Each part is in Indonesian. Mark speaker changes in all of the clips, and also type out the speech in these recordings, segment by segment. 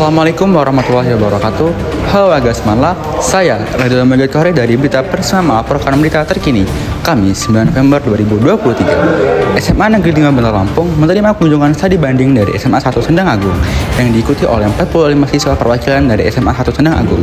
Speaker 1: Assalamualaikum warahmatullahi wabarakatuh. Halo Aga Semanla, saya Raditya Megatore dari Berita Persama Program Berita Terkini, Kamis 9 November 2023. SMA Negeri 5 Bandar Lampung menerima kunjungan studi banding dari SMA 1 Sendang Agung yang diikuti oleh 45 siswa perwakilan dari SMA 1 Sendang Agung.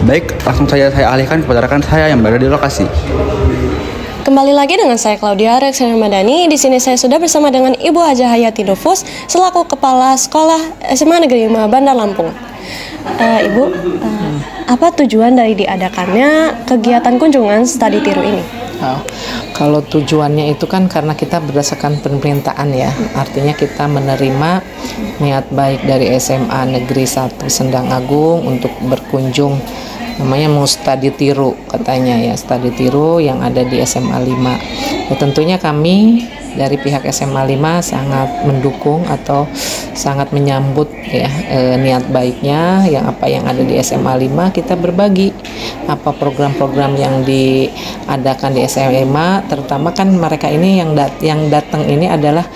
Speaker 1: Baik, langsung saja saya alihkan kepada rekan saya yang berada di lokasi.
Speaker 2: Kembali lagi dengan saya Claudia Reksana Madani. Di sini saya sudah bersama dengan Ibu Haja Hayati Nufus selaku Kepala Sekolah SMA Negeri 5 Bandar Lampung. Ibu, apa tujuan dari diadakannya kegiatan kunjungan studi tiru ini?
Speaker 3: Kalau tujuannya itu kan karena kita berdasarkan permintaan ya, artinya kita menerima niat baik dari SMA Negeri 1 Sendang Agung untuk berkunjung, namanya mau studi tiru katanya ya, studi tiru yang ada di SMA 5. Ya, tentunya kami dari pihak SMA 5 sangat mendukung atau sangat menyambut ya niat baiknya yang ada di SMA 5. Kita berbagi apa program-program yang diadakan di SMA, terutama kan mereka ini yang datang ini adalah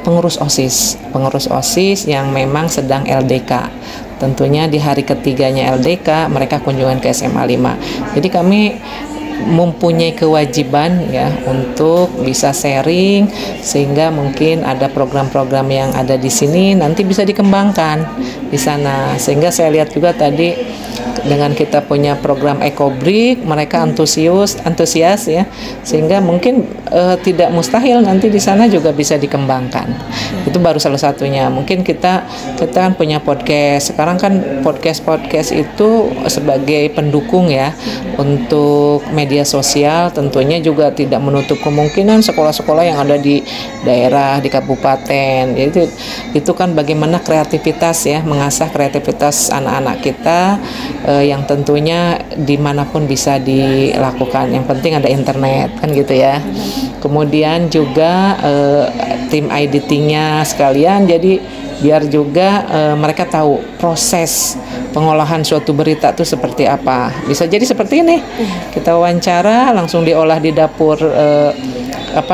Speaker 3: pengurus OSIS yang memang sedang LDK. Tentunya di hari ketiganya LDK mereka kunjungan ke SMA 5. Jadi kami mempunyai kewajiban ya untuk bisa sharing sehingga mungkin ada program-program yang ada di sini nanti bisa dikembangkan di sana. Sehingga saya lihat juga tadi dengan kita punya program Ekobrik, mereka antusias ya, sehingga mungkin tidak mustahil nanti di sana juga bisa dikembangkan. Itu baru salah satunya. Mungkin kita kan punya podcast. Sekarang kan podcast itu sebagai pendukung ya untuk media sosial, tentunya juga tidak menutup kemungkinan sekolah-sekolah yang ada di daerah, di kabupaten. Jadi itu kan bagaimana kreativitas ya, mengasah kreativitas anak-anak kita yang tentunya dimanapun bisa dilakukan. Yang penting ada internet kan gitu ya. Kemudian juga tim editingnya sekalian, jadi biar juga mereka tahu proses pengolahan suatu berita itu seperti apa. Bisa jadi seperti ini, kita wawancara langsung diolah di dapur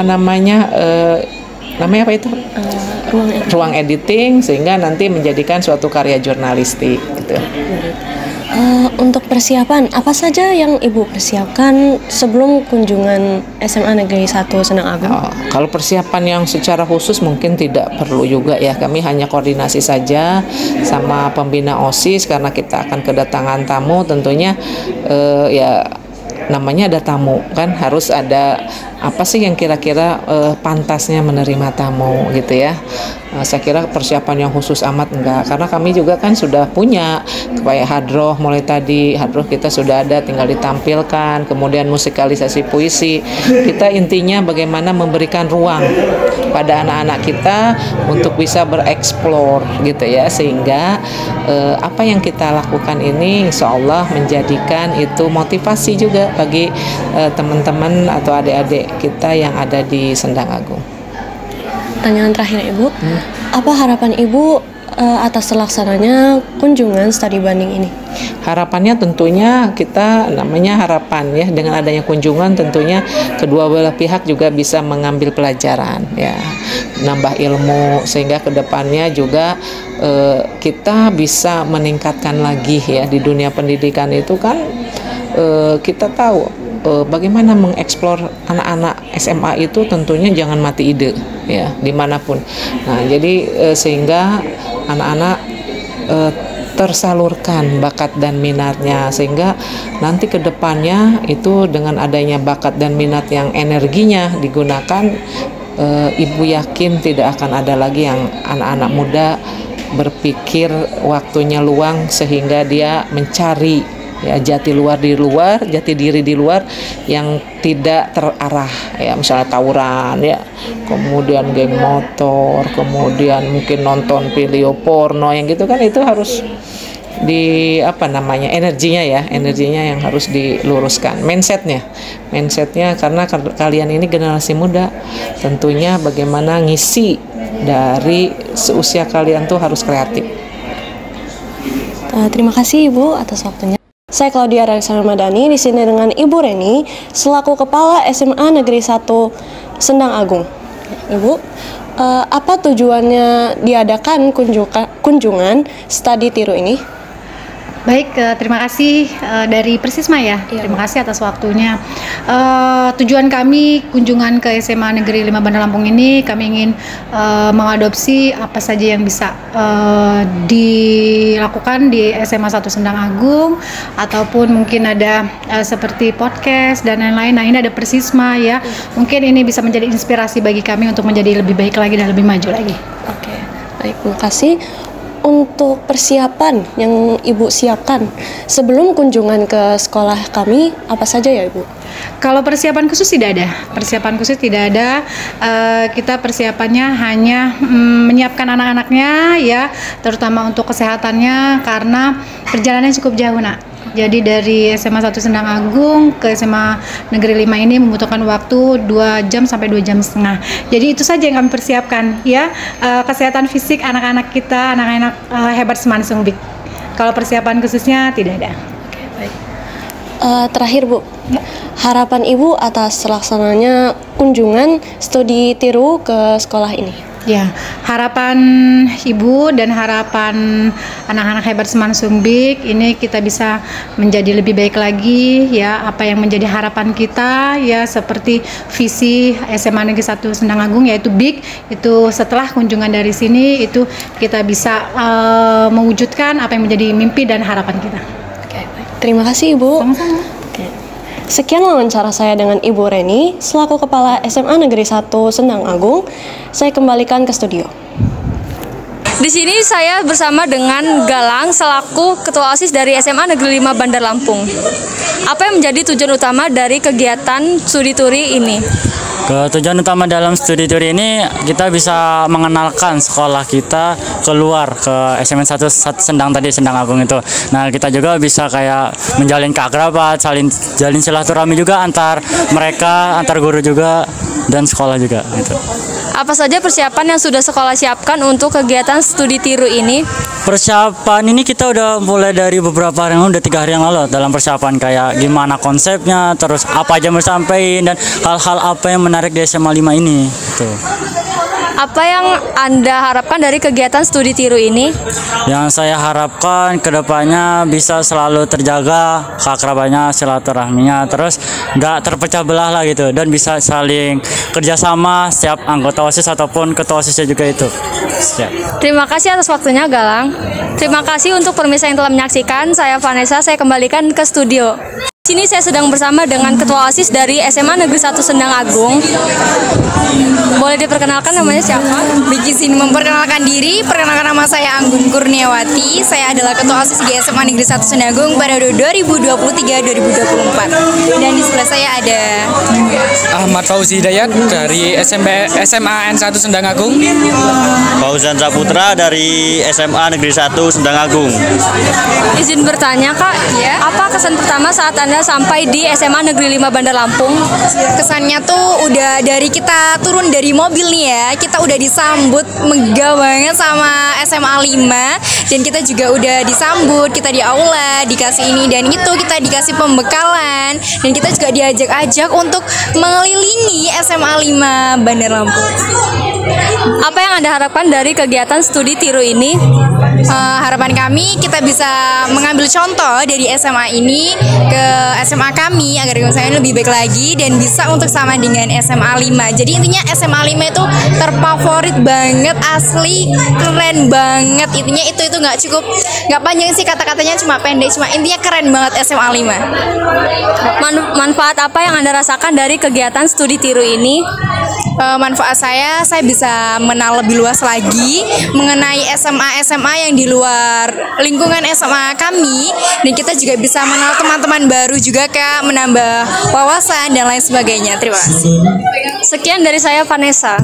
Speaker 3: namanya apa itu? Ruang editing, sehingga nanti menjadikan suatu karya jurnalistik gitu.
Speaker 2: Untuk persiapan, apa saja yang Ibu persiapkan sebelum kunjungan SMA Negeri 1 Sendang Agung?
Speaker 3: Kalau persiapan yang secara khusus mungkin tidak perlu juga ya. Kami hanya koordinasi saja sama pembina OSIS karena kita akan kedatangan tamu. Tentunya ya namanya ada tamu kan, harus ada apa sih yang kira-kira pantasnya menerima tamu gitu ya. Saya kira persiapan yang khusus amat enggak, karena kami juga kan sudah punya kayak hadroh, mulai tadi hadroh kita sudah ada, tinggal ditampilkan, kemudian musikalisasi puisi. Kita intinya bagaimana memberikan ruang pada anak-anak kita untuk bisa bereksplor gitu ya, sehingga apa yang kita lakukan ini insya Allah menjadikan itu motivasi juga bagi teman-teman atau adik-adik kita yang ada di Sendang Agung.
Speaker 2: Pertanyaan terakhir Ibu, apa harapan Ibu atas terlaksananya kunjungan studi banding ini?
Speaker 3: Harapannya tentunya kita namanya harapan ya, dengan adanya kunjungan tentunya kedua belah pihak juga bisa mengambil pelajaran ya, nambah ilmu, sehingga kedepannya juga kita bisa meningkatkan lagi ya di dunia pendidikan itu kan. Kita tahu bagaimana mengeksplor anak-anak SMA itu, tentunya jangan mati ide ya dimanapun. Nah jadi sehingga anak-anak tersalurkan bakat dan minatnya, sehingga nanti kedepannya itu dengan adanya bakat dan minat yang energinya digunakan, Ibu yakin tidak akan ada lagi yang anak-anak muda berpikir waktunya luang sehingga dia mencari ya jati diri di luar yang tidak terarah ya, misalnya tawuran ya, kemudian geng motor, kemudian mungkin nonton video porno yang gitu kan, itu harus energinya yang harus diluruskan, mindsetnya karena kalian ini generasi muda, tentunya bagaimana ngisi dari seusia kalian tuh harus kreatif.
Speaker 2: Terima kasih Ibu atas waktunya. Saya Claudia Reksana Madani di sini dengan Ibu Reni selaku Kepala SMA Negeri 1 Sendang Agung. Ibu, Apa tujuannya diadakan kunjungan studi tiru ini?
Speaker 4: Baik, terima kasih dari Persisma ya.
Speaker 2: Iya,
Speaker 4: Terima kasih atas waktunya. Tujuan kami kunjungan ke SMA Negeri 5 Bandar Lampung ini, kami ingin mengadopsi apa saja yang bisa dilakukan di SMA 1 Sendang Agung, ataupun mungkin ada seperti podcast dan lain-lain. Nah, ini ada Persisma ya. Mungkin ini bisa menjadi inspirasi bagi kami untuk menjadi lebih baik lagi dan lebih maju lagi.
Speaker 2: Oke, baik, terima kasih. Untuk persiapan yang Ibu siapkan sebelum kunjungan ke sekolah kami, apa saja ya Ibu?
Speaker 4: Kalau persiapan khusus tidak ada. Persiapan khusus tidak ada. Kita persiapannya hanya menyiapkan anak-anaknya ya, terutama untuk kesehatannya karena perjalanannya cukup jauh, Nak. Jadi dari SMA 1 Sendang Agung ke SMA Negeri 5 ini membutuhkan waktu 2 jam sampai 2 jam setengah. Jadi itu saja yang kami persiapkan ya, kesehatan fisik anak-anak kita, anak-anak hebat Semansungbik. Kalau persiapan khususnya tidak ada.
Speaker 2: Oke, baik. Terakhir Bu, harapan Ibu atas terlaksananya kunjungan studi tiru ke sekolah ini?
Speaker 4: Ya, harapan Ibu dan harapan anak-anak hebat Semansungbik ini kita bisa menjadi lebih baik lagi ya, apa yang menjadi harapan kita ya, seperti visi SMA Negeri 1 Sendang Agung yaitu BIK, itu setelah kunjungan dari sini itu kita bisa mewujudkan apa yang menjadi mimpi dan harapan kita.
Speaker 2: Oke, baik. Terima kasih Ibu.
Speaker 4: Sama-sama.
Speaker 2: Oke. Sekian wawancara saya dengan Ibu Reni selaku Kepala SMA Negeri 1 Sendang Agung. Saya kembalikan ke studio.
Speaker 5: Di sini saya bersama dengan Galang selaku Ketua OSIS dari SMA Negeri 5 Bandar Lampung. Apa yang menjadi tujuan utama dari kegiatan studi turi ini?
Speaker 6: Tujuan utama dalam studi tour ini kita bisa mengenalkan sekolah kita keluar ke SMA 1 Sendang tadi, Sendang Agung itu. Nah, kita juga bisa kayak menjalin keakraban, jalin silaturahmi juga antar mereka, antar guru juga dan sekolah juga gitu.
Speaker 5: Apa saja persiapan yang sudah sekolah siapkan untuk kegiatan studi tiru ini?
Speaker 6: Persiapan ini kita udah mulai dari beberapa hari yang lalu, udah 3 hari yang lalu dalam persiapan kayak gimana konsepnya, terus apa aja mau sampaikan dan hal-hal apa yang menarik di SMA 5 ini. Tuh.
Speaker 5: Apa yang Anda harapkan dari kegiatan studi tiru ini?
Speaker 6: Yang saya harapkan kedepannya bisa selalu terjaga keakrabannya, silaturahminya, terus nggak terpecah belah lah gitu, dan bisa saling kerjasama setiap anggota OSIS ataupun ketua OSISnya juga itu. Siap.
Speaker 5: Terima kasih atas waktunya Galang. Terima kasih untuk pemirsa yang telah menyaksikan. Saya Vanessa, saya kembalikan ke studio. Di sini saya sedang bersama dengan Ketua OSIS dari SMA Negeri 1 Sendang Agung. Boleh diperkenalkan namanya siapa?
Speaker 7: Izin memperkenalkan diri, perkenalkan nama saya Anggun Kurniawati. Saya adalah Ketua OSIS di SMA Negeri 1 Sendang Agung periode 2023-2024. Dan di sebelah saya ada
Speaker 8: Ahmad Fauzi Hidayat dari SMA N1 Sendang Agung.
Speaker 9: Fauzan Saputra dari SMA Negeri 1 Sendang Agung.
Speaker 5: Izin bertanya Kak,
Speaker 7: Ya.
Speaker 5: apa kesan pertama saat Anda sampai di SMA Negeri 5 Bandar Lampung?
Speaker 7: kesannya tuh udah dari kita turun dari mobil nih ya, kita udah disambut megah banget sama SMA 5, dan kita juga udah disambut, kita di aula dikasih ini dan itu, kita dikasih pembekalan, dan kita juga diajak-ajak untuk mengelilingi SMA 5 Bandar Lampung.
Speaker 5: Apa yang Anda harapkan dari kegiatan studi tiru ini?
Speaker 7: Harapan kami kita bisa mengambil contoh dari SMA ini ke SMA kami agar misalnya lebih baik lagi dan bisa untuk sama dengan SMA 5. Jadi intinya SMA 5 itu terfavorit banget, asli keren banget. Intinya itu nggak panjang sih kata-katanya, cuma pendek, cuma intinya keren banget SMA 5.
Speaker 5: Manfaat apa yang Anda rasakan dari kegiatan studi tiru ini?
Speaker 7: Manfaat saya bisa mengenal lebih luas lagi mengenai SMA yang di luar lingkungan SMA kami, dan kita juga bisa mengenal teman-teman baru juga Kak, menambah wawasan dan lain sebagainya. Terima kasih.
Speaker 5: Sekian dari saya Vanessa.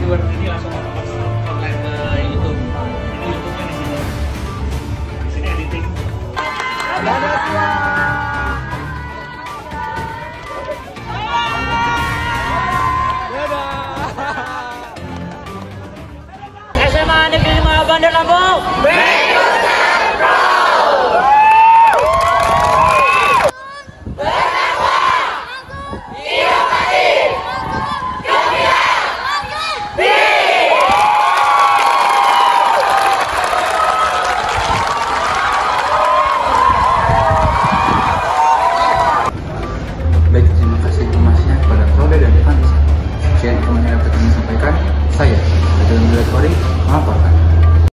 Speaker 10: Ini langsung online ke YouTube. Ini YouTube-nya di sini. Di sini editing.
Speaker 11: SMA Negeri 5 Bandar Lampung.
Speaker 1: Baik, terima kasih informasinya kepada Claudia dan Vanessa. Sekian informasi yang dapat kami sampaikan. Saya, Raditya Kori, melaporkan.